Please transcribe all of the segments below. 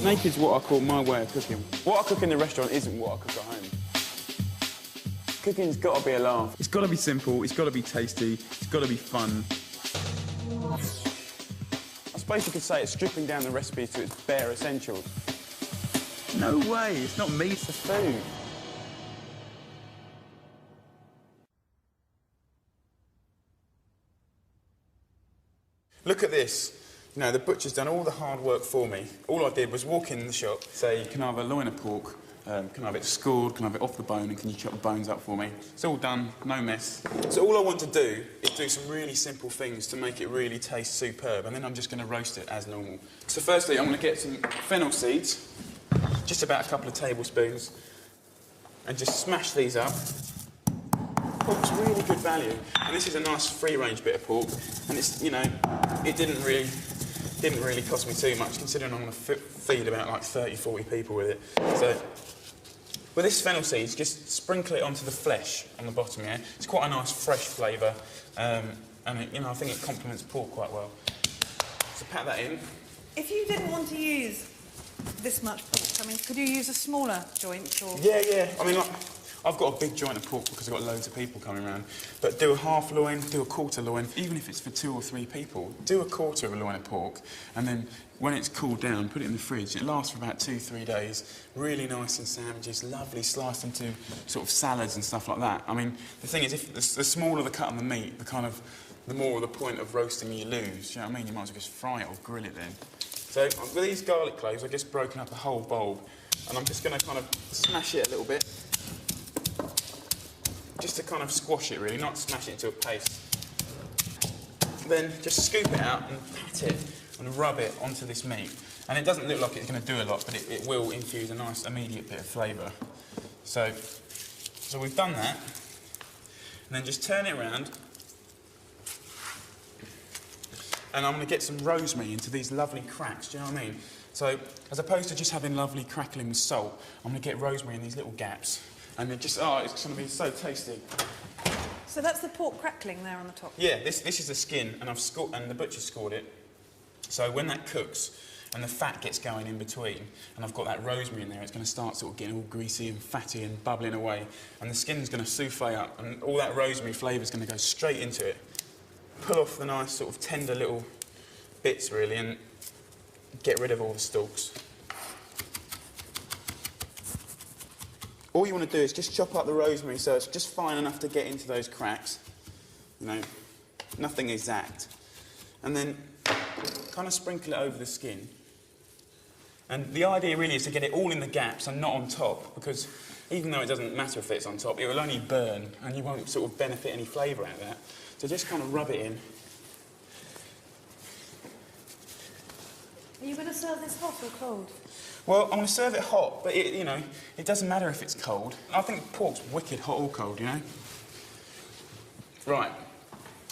Naked's what I call my way of cooking. What I cook in the restaurant isn't what I cook at home. Cooking's got to be a laugh. It's got to be simple, it's got to be tasty, it's got to be fun. I suppose you could say it's stripping down the recipe to its bare essentials. No way, it's not meat, it's the food. Look at this. You know, the butcher's done all the hard work for me. All I did was walk in the shop, say, can I have a loin of pork? Can I have it scored? Can I have it off the bone? And can you chop the bones up for me? It's all done, no mess. So all I want to do is do some really simple things to make it really taste superb, and then I'm just going to roast it as normal. So firstly, I'm going to get some fennel seeds, just about a couple of tablespoons, and just smash these up. Pork's really good value, and this is a nice free-range bit of pork, and it's, you know, it didn't really cost me too much, considering I'm going to feed about like 30, 40 people with it. So, with this fennel seeds, just sprinkle it onto the flesh on the bottom here. It's quite a nice fresh flavour, and it, you know, I think it complements pork quite well. So pat that in. If you didn't want to use this much pork, I mean, could you use a smaller joint or? Yeah. I mean, I've got a big joint of pork because I've got loads of people coming around. But do a half loin, do a quarter loin. Even if it's for 2 or 3 people, do a quarter of a loin of pork, and then when it's cooled down, put it in the fridge. It lasts for about 2-3 days. Really nice in sandwiches, lovely sliced into sort of salads and stuff like that. I mean, the thing is, if the smaller the cut of the meat, the more of the point of roasting you lose. You know what I mean? You might as well just fry it or grill it then. So with these garlic cloves, I've just broken up a whole bulb, and I'm just going to kind of smash it a little bit. Just to kind of squash it, really, not smash it into a paste. Then just scoop it out and pat it and rub it onto this meat. And it doesn't look like it's going to do a lot, but it will infuse a nice immediate bit of flavour. So we've done that. And then just turn it around. And I'm going to get some rosemary into these lovely cracks, do you know what I mean? So as opposed to just having lovely crackling with salt, I'm going to get rosemary in these little gaps. And it just, oh, it's going to be so tasty. So that's the pork crackling there on the top? Yeah, this is the skin, and the butcher scored it. So when that cooks and the fat gets going in between, and I've got that rosemary in there, it's going to start sort of getting all greasy and fatty and bubbling away, and the skin's going to souffle up, and all that rosemary flavour's going to go straight into it. Pull off the nice sort of tender little bits, really, and get rid of all the stalks. All you want to do is just chop up the rosemary so it's just fine enough to get into those cracks. You know, nothing exact. And then kind of sprinkle it over the skin. And the idea really is to get it all in the gaps and not on top, because even though it doesn't matter if it's on top, it will only burn and you won't sort of benefit any flavour out of that. So just kind of rub it in. Are you going to serve this hot or cold? Well, I'm going to serve it hot, but you know, it doesn't matter if it's cold. I think pork's wicked hot or cold, you know? Right.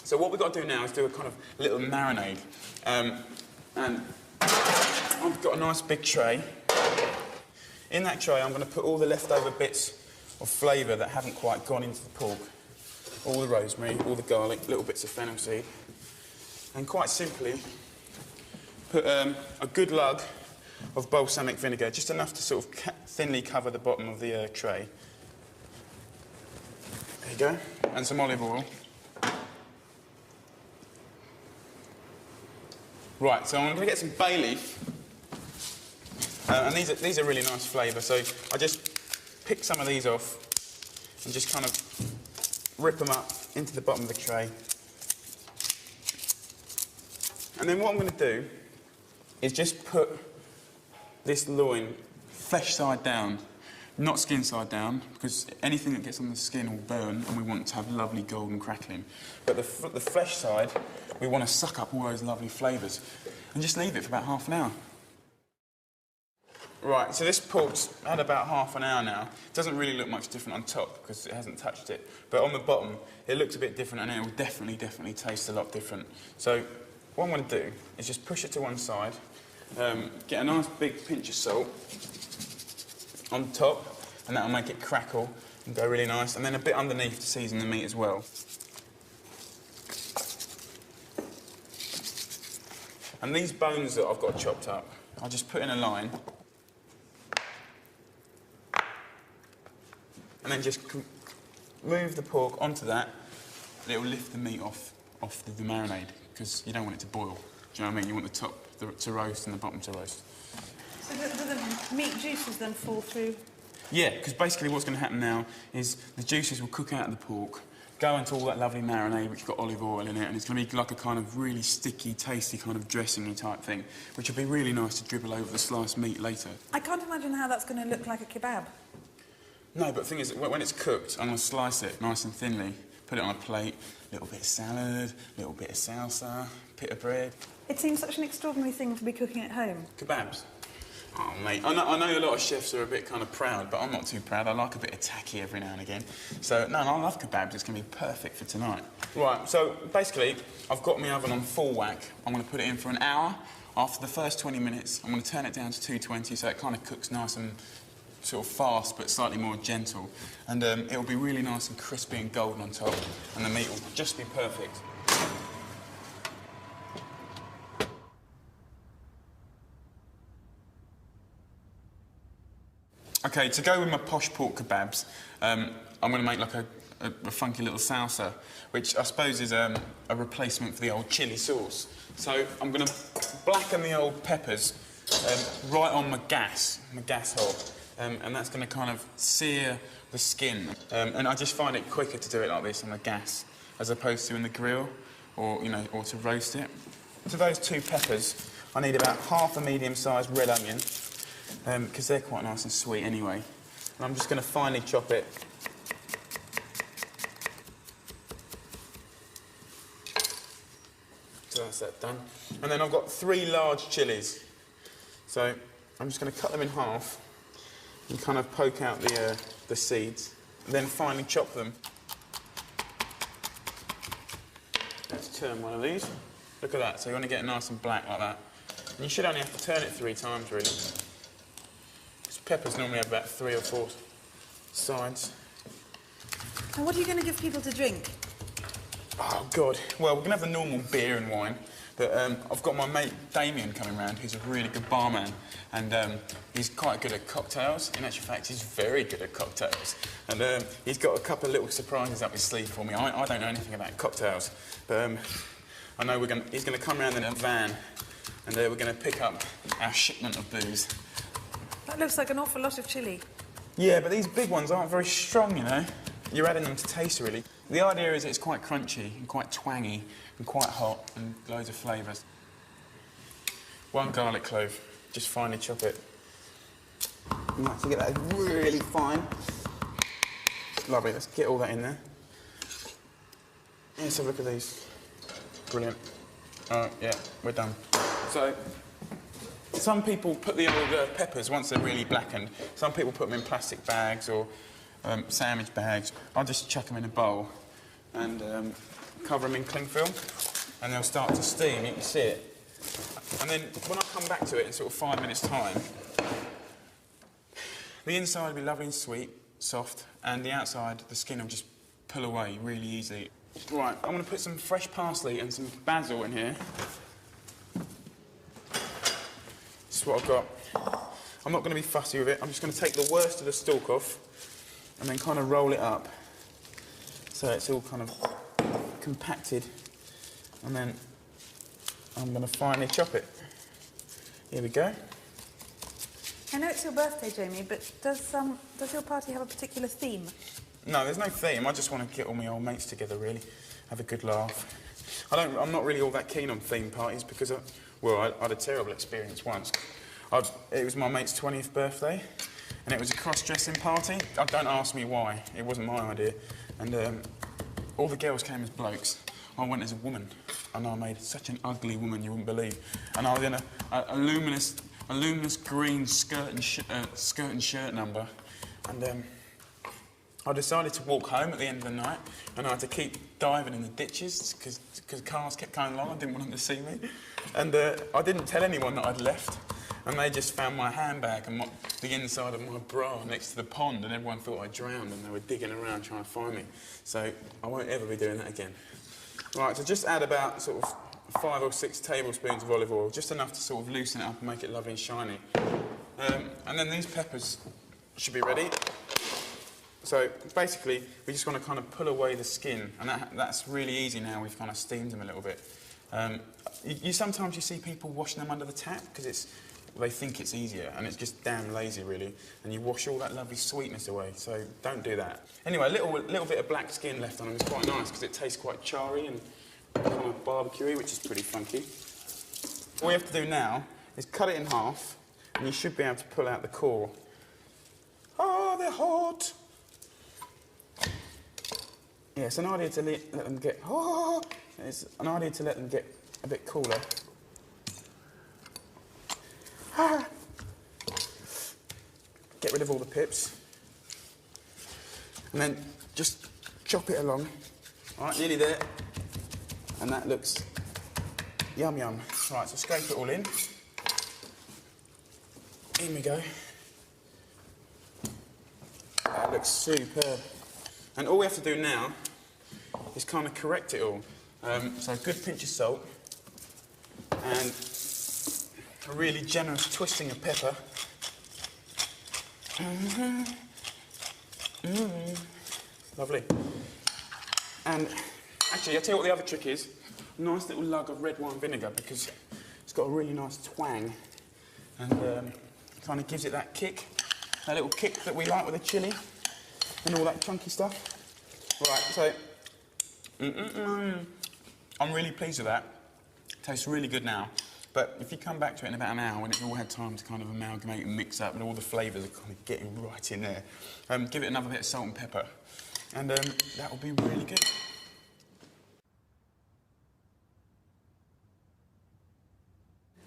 So what we've got to do now is do a kind of little marinade. And I've got a nice big tray. In that tray, I'm going to put all the leftover bits of flavour that haven't quite gone into the pork. All the rosemary, all the garlic, little bits of fennel seed. And quite simply, put a good lug of balsamic vinegar, just enough to sort of thinly cover the bottom of the tray. There you go. And some olive oil. Right, so I'm going to get some bay leaf. And these are really nice flavour, so I just pick some of these off and just kind of rip them up into the bottom of the tray. And then what I'm going to do is just put this loin flesh side down, not skin side down, because anything that gets on the skin will burn and we want it to have lovely golden crackling. But the flesh side, we want to suck up all those lovely flavours and just leave it for about half an hour. Right, so this pork's had about half an hour now. It doesn't really look much different on top because it hasn't touched it. But on the bottom, it looks a bit different and it will definitely taste a lot different. So what I'm going to do is just push it to one side, get a nice big pinch of salt on top, and that'll make it crackle and go really nice. And then a bit underneath to season the meat as well. And these bones that I've got chopped up, I'll just put in a line. and then just move the pork onto that, and it will lift the meat off the marinade, because you don't want it to boil. Do you know what I mean? You want the top to roast and the bottom to roast. So do the meat juices then fall through? Yeah, because basically what's going to happen now is the juices will cook out of the pork, go into all that lovely marinade which has got olive oil in it, and it's going to be like a kind of really sticky, tasty kind of dressing-y type thing, which will be really nice to dribble over the sliced meat later. I can't imagine how that's going to look like a kebab. No, but the thing is, when it's cooked, I'm going to slice it nice and thinly, put it on a plate, a little bit of salad, a little bit of salsa, bit of bread. It seems such an extraordinary thing to be cooking at home. Kebabs? Oh, mate, I know a lot of chefs are a bit kind of proud, but I'm not too proud. I like a bit of tacky every now and again. So, no, I love kebabs. It's going to be perfect for tonight. Right, so basically, I've got my oven on full whack. I'm going to put it in for an hour. After the first 20 minutes, I'm going to turn it down to 220, so it kind of cooks nice and sort of fast, but slightly more gentle. And it'll be really nice and crispy and golden on top, and the meat will just be perfect. OK, to go with my posh pork kebabs, I'm going to make like a funky little salsa, which I suppose is a replacement for the old chilli sauce. So I'm going to blacken the old peppers right on my gas hob, and that's going to kind of sear the skin. And I just find it quicker to do it like this on the gas, as opposed to in the grill, or, you know, or to roast it. To those 2 peppers, I need about half a medium-sized red onion, because they're quite nice and sweet anyway. And I'm just going to finely chop it. So that's that done. And then I've got 3 large chilies. So I'm just going to cut them in half and kind of poke out the seeds, and then finely chop them. Let's turn one of these. Look at that. So you want to get it nice and black like that. And you should only have to turn it 3 times, really. Peppers normally have about 3 or 4 sides. And what are you going to give people to drink? Oh, God. Well, we're going to have the normal beer and wine, but I've got my mate Damien coming round, who's a really good barman, and he's quite good at cocktails. In actual fact, he's very good at cocktails. And he's got a couple of little surprises up his sleeve for me. I don't know anything about cocktails, but I know he's going to come round in a van, and we're going to pick up our shipment of booze. That looks like an awful lot of chilli. Yeah, but these big ones aren't very strong, you know. You're adding them to taste, really. The idea is it's quite crunchy and quite twangy and quite hot and loads of flavours. 1 garlic clove, just finely chop it. Nice to get that really fine. Lovely, let's get all that in there. Let's have a look at these. Brilliant. Yeah, we're done. So, some people put the old peppers, once they're really blackened, some people put them in plastic bags or sandwich bags. I'll just chuck them in a bowl and cover them in cling film, and they'll start to steam. You can see it. And then when I come back to it in sort of 5 minutes' time, the inside will be lovely and sweet, soft, and the outside, the skin will just pull away really easily. Right, I'm going to put some fresh parsley and some basil in here. This is what I've got. I'm not going to be fussy with it. I'm just going to take the worst of the stalk off and then kind of roll it up so it's all kind of compacted, and then I'm going to finely chop it. Here we go. I know it's your birthday, Jamie, but does your party have a particular theme? No, there's no theme. I just want to get all my old mates together, really, have a good laugh. I'm not really all that keen on theme parties because, I had a terrible experience once. It was my mate's 20th birthday, and it was a cross-dressing party. Don't ask me why. It wasn't my idea. And all the girls came as blokes. I went as a woman, and I made such an ugly woman you wouldn't believe. And I was in a luminous green skirt and shirt number, and I decided to walk home at the end of the night, and I had to keep diving in the ditches because cars kept going along. I didn't want them to see me, and I didn't tell anyone that I'd left, and they just found my handbag and the inside of my bra next to the pond, and everyone thought I drowned, and they were digging around trying to find me. So I won't ever be doing that again. Right, so just add about sort of 5 or 6 tablespoons of olive oil, just enough to sort of loosen it up and make it lovely and shiny. And then these peppers should be ready. So basically, we just want to kind of pull away the skin, and that's really easy now. We've kind of steamed them a little bit. Sometimes you see people washing them under the tap because they think it's easier, and it's just damn lazy, really. And you wash all that lovely sweetness away. So don't do that. Anyway, a little bit of black skin left on them is quite nice because it tastes quite charry and kind of barbecuey, which is pretty funky. All you have to do now is cut it in half, and you should be able to pull out the core. Oh, they're hot! Yeah, it's an idea to let them get... Oh, it's an idea to let them get a bit cooler. Ah. Get rid of all the pips. And then just chop it along. All right, nearly there. And that looks yum yum. Right, so scrape it all in. In we go. That looks superb. And all we have to do now is kind of correct it all. So a good pinch of salt and a really generous twisting of pepper. Lovely. And actually, I'll tell you what the other trick is. A nice little lug of red wine vinegar because it's got a really nice twang and kind of gives it that kick, that little kick that we like with the chilli and all that chunky stuff. Right, so I'm really pleased with that. Tastes really good now. But if you come back to it in about an hour when it's all had time to kind of amalgamate and mix up and all the flavours are kind of getting right in there, give it another bit of salt and pepper and that will be really good.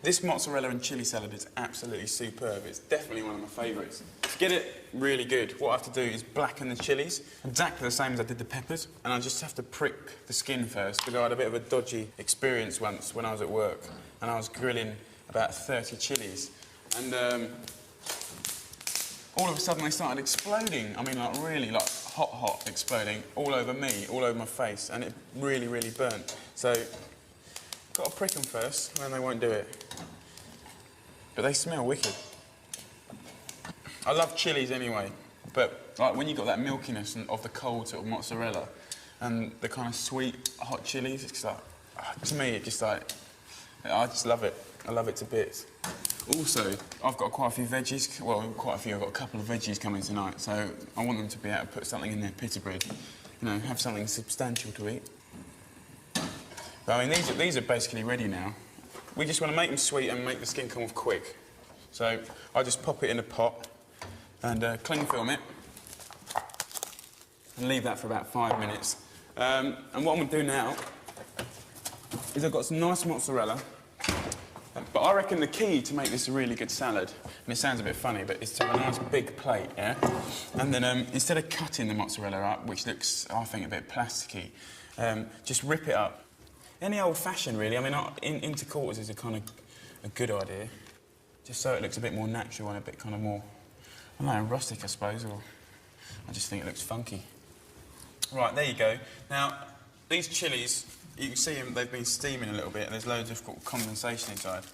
This mozzarella and chilli salad is absolutely superb. It's definitely one of my favourites. To get it really good, what I have to do is blacken the chillies, exactly the same as I did the peppers, and I just have to prick the skin first because I had a bit of a dodgy experience once when I was at work, and I was grilling about 30 chillies, and all of a sudden they started exploding. I mean, like really, like hot exploding all over me, all over my face, and it really, really burnt. So, got to prick them first, and then they won't do it. But they smell wicked. I love chilies anyway, but like when you got that milkiness of the cold sort of mozzarella and the kind of sweet hot chilies, it's like, to me, it just like, I just love it. I love it to bits. Also, I've got quite a few veggies, well, quite a few, I've got a couple of veggies coming tonight, so I want them to be able to put something in their pita bread, you know, have something substantial to eat. But I mean, these are basically ready now. We just want to make them sweet and make the skin come off quick. So I just pop it in a pot and cling film it and leave that for about 5 minutes. And what I'm going to do now is I've got some nice mozzarella, but I reckon the key to make this a really good salad, and it sounds a bit funny, but it's to have a nice big plate, yeah? And then instead of cutting the mozzarella up, which looks, I think, a bit plasticky, just rip it up. Any old-fashioned, really. I mean, into quarters is a kind of a good idea, just so it looks a bit more natural and a bit kind of more, I don't know, rustic, I suppose, or I just think it looks funky. Right, there you go. Now, these chilies, you can see them, they've been steaming a little bit, and there's loads of condensation inside.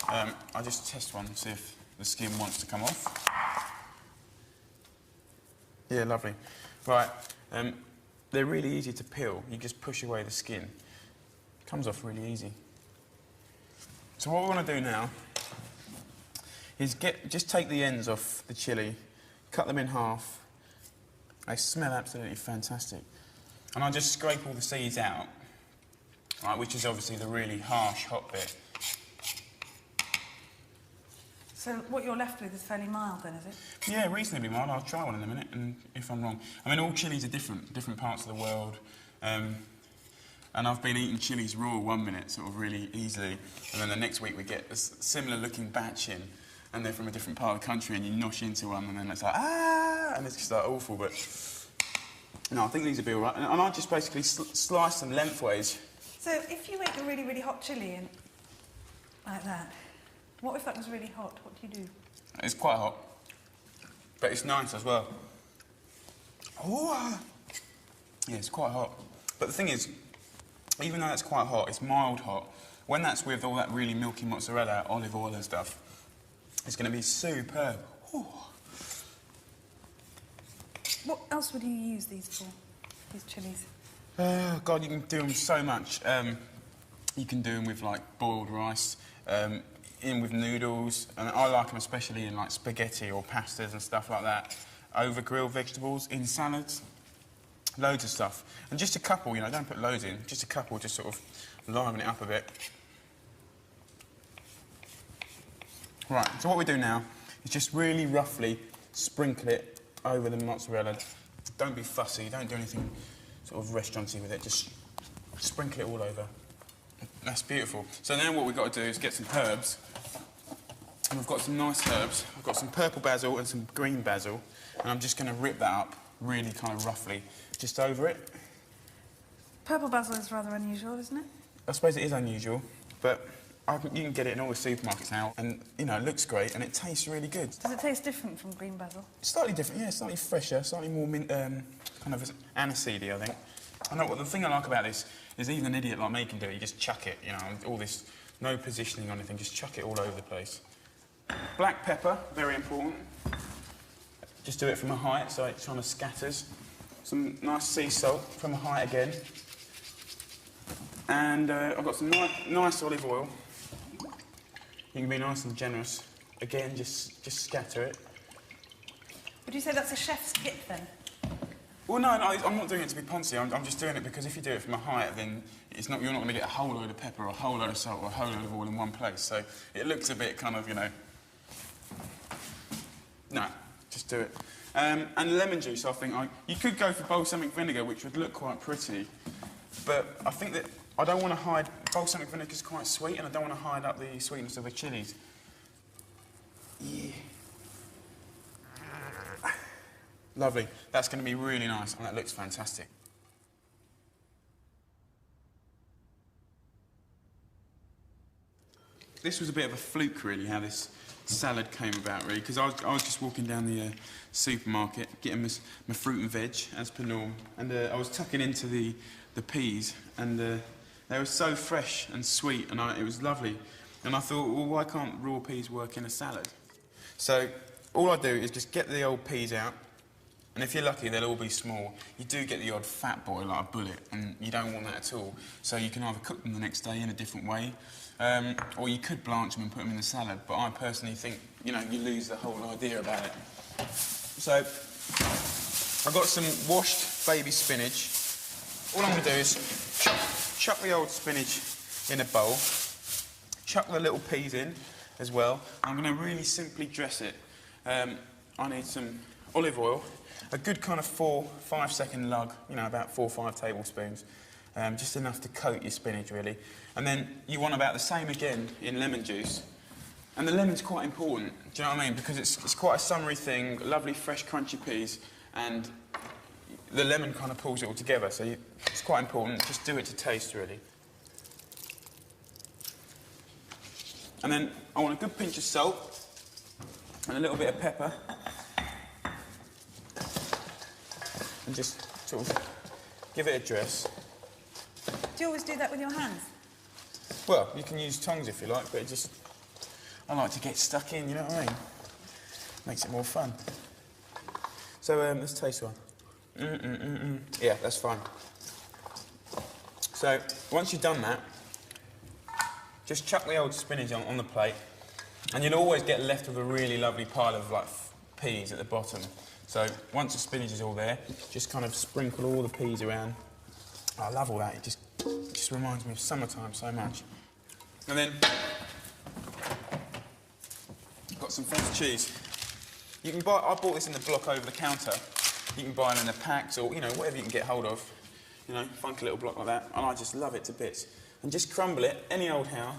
I'll just test one, see if the skin wants to come off. Yeah, lovely. Right, they're really easy to peel. You just push away the skin. Comes off really easy. So what we want to do now is just take the ends off the chilli, cut them in half. They smell absolutely fantastic. And I'll just scrape all the seeds out, right, which is obviously the really harsh, hot bit. So what you're left with is fairly mild then, is it? Yeah, reasonably mild. I'll try one in a minute, and if I'm wrong. I mean, all chilies are different parts of the world. And I've been eating chilies raw 1 minute, sort of really easily, and then the next week we get a similar looking batch in, and they're from a different part of the country, and you nosh into one, and then it's like, ah, and it's just like awful, but no, I think these will be all right. And I just basically slice them lengthways. So if you ate the really, really hot chilli in like that, what if that was really hot? What do you do? It's quite hot, but it's nice as well. Oh, yeah, it's quite hot. But the thing is, even though it's quite hot, it's mild hot. When that's with all that really milky mozzarella, olive oil and stuff, it's going to be superb. Ooh. What else would you use these for, these chilies? Oh, God, you can do them so much. You can do them with, like, boiled rice, in with noodles, and I like them especially in, like, spaghetti or pastas and stuff like that. Over grilled vegetables, in salads, loads of stuff. And just a couple, you know, don't put loads in, just a couple, just sort of liven it up a bit. Right, so what we do now is just really roughly sprinkle it over the mozzarella. Don't be fussy, don't do anything sort of restauranty with it, just sprinkle it all over. That's beautiful. So now what we've got to do is get some herbs. And we've got some nice herbs. I've got some purple basil and some green basil. And I'm just going to rip that up really kind of roughly, just over it. Purple basil is rather unusual, isn't it? I suppose it is unusual, but you can get it in all the supermarkets now. And, you know, it looks great and it tastes really good. Does it taste different from green basil? Slightly different, yeah, slightly fresher, slightly more mint, kind of aniseedy, I think. I know what the thing I like about this is even an idiot like me can do it. You just chuck it, you know, all this, no positioning or anything, just chuck it all over the place. Black pepper, very important. Just do it from a height, so it kind of scatters. Some nice sea salt from a height again. And I've got some nice olive oil. You can be nice and generous. Again, just scatter it. Would you say that's a chef's tip, then? Well, no, I'm not doing it to be poncy. I'm just doing it because if you do it from a height, then you're not going to get a whole load of pepper or a whole load of salt or a whole load of oil in one place. So it looks a bit kind of, you know... No, just do it. And lemon juice, I think. You could go for balsamic vinegar, which would look quite pretty. But I think that I don't want to hide... Balsamic vinegar is quite sweet, and I don't want to hide up the sweetness of the chillies. Yeah. Lovely. That's going to be really nice, and that looks fantastic. This was a bit of a fluke, really, how this salad came about, really, because I was just walking down the supermarket, getting my fruit and veg, as per norm, and I was tucking into the peas, and they were so fresh and sweet, and it was lovely. And I thought, well, why can't raw peas work in a salad? So all I do is just get the old peas out, and if you're lucky, they'll all be small. You do get the odd fat boy, like a bullet, and you don't want that at all. So you can either cook them the next day in a different way, or you could blanch them and put them in the salad, but I personally think, you know, you lose the whole idea about it. So I've got some washed baby spinach. All I'm going to do is chuck the old spinach in a bowl, chuck the little peas in as well. I'm going to really simply dress it. I need some olive oil, a good kind of 4-5 second lug, you know, about 4 or 5 tablespoons, just enough to coat your spinach, really. And then you want about the same again in lemon juice. And the lemon's quite important, do you know what I mean? Because it's quite a summery thing, lovely, fresh, crunchy peas, and the lemon kind of pulls it all together, so it's quite important. Just do it to taste, really. And then I want a good pinch of salt and a little bit of pepper. And just sort of give it a dress. Do you always do that with your hands? Well, you can use tongs if you like, but I like to get stuck in, you know what I mean? Makes it more fun. So let's taste one. Yeah, that's fine. So once you've done that, just chuck the old spinach on the plate, and you'll always get left with a really lovely pile of like peas at the bottom. So once the spinach is all there, just kind of sprinkle all the peas around. I love all that. It just reminds me of summertime so much. And then got some French cheese. You can buy. I bought this in the block over the counter. You can buy it in the packs or, you know, whatever you can get hold of. You know, funky little block like that. And I just love it to bits. And just crumble it, any old how.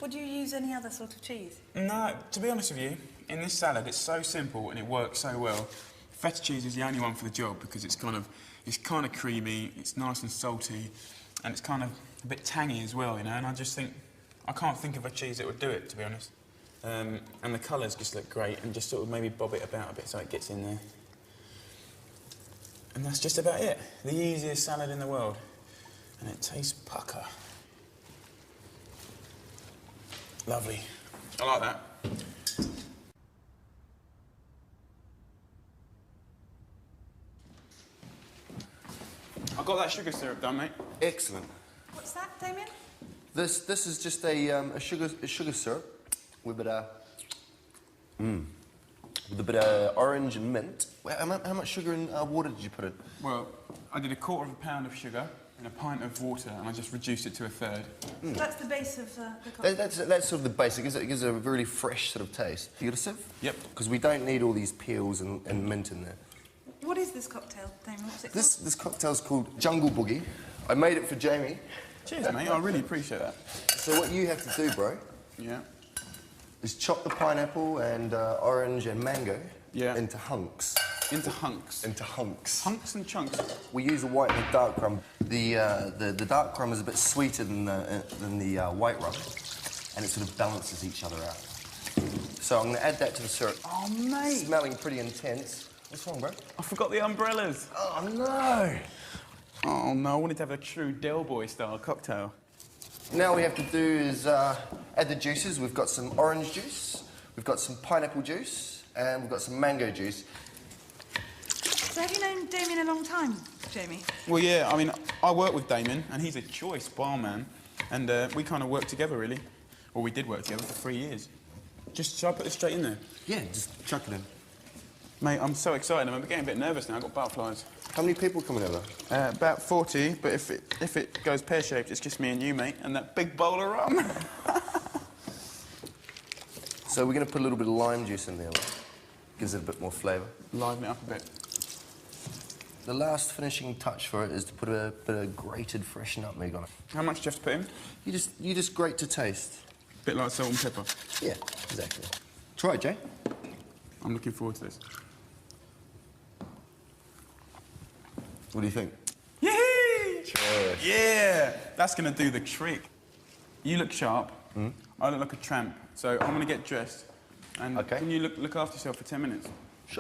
Would you use any other sort of cheese? No, to be honest with you, in this salad, it's so simple and it works so well. Feta cheese is the only one for the job because it's kind of creamy, it's nice and salty, and it's kind of a bit tangy as well, you know. And I just think, I can't think of a cheese that would do it, to be honest. And the colours just look great, and just sort of maybe bob it about a bit so it gets in there. And that's just about it. The easiest salad in the world. And it tastes pucker. Lovely. I like that. I've got that sugar syrup done, mate. Excellent. What's that, Damien? This is just a sugar syrup with a bit of orange and mint. Well, how much sugar and water did you put in? Well, I did 1/4 pound of sugar in a pint of water, and I just reduced it to 1/3. So that's the base of the cocktail. That's sort of the basic. It gives a really fresh sort of taste. You got a sieve? Yep. Because we don't need all these peels and mint in there. What is this cocktail, Damien? What's it called? This cocktail's called Jungle Boogie. I made it for Jamie. Cheers, mate. I really appreciate that. So what you have to do, bro, Yeah. is chop the pineapple and orange and mango into hunks. Into hunks. Into hunks. Hunks and chunks. We use a white and a dark rum. The dark rum is a bit sweeter than the white rum, and it sort of balances each other out. So I'm going to add that to the syrup. Oh, mate. Smelling pretty intense. What's wrong, bro? I forgot the umbrellas. Oh, no! Oh, no. I wanted to have a true Del Boy style cocktail. Now all we have to do is add the juices. We've got some orange juice, we've got some pineapple juice, and we've got some mango juice. So have you known Damien a long time, Jamie? Well, yeah. I mean, I work with Damien, and he's a choice barman. And we kind of work together, really. Well, we did work together for 3 years. Shall I put this straight in there? Yeah, just chuck it in. Mate, I'm so excited. I'm getting a bit nervous now. I've got butterflies. How many people coming over? About 40, but if it goes pear-shaped, it's just me and you, mate, and that big bowl of rum. So we're going to put a little bit of lime juice in there. Gives it a bit more flavour. Liven it up a bit. The last finishing touch for it is to put a bit of grated fresh nutmeg on it. How much do you have to put in? You just grate to taste. Bit like salt and pepper. Yeah, exactly. Try it, Jay. I'm looking forward to this. What do you think? Yay! Cheers. Yeah! That's going to do the trick. You look sharp. I look like a tramp. So I'm going to get dressed. And Okay. can you look after yourself for 10 minutes?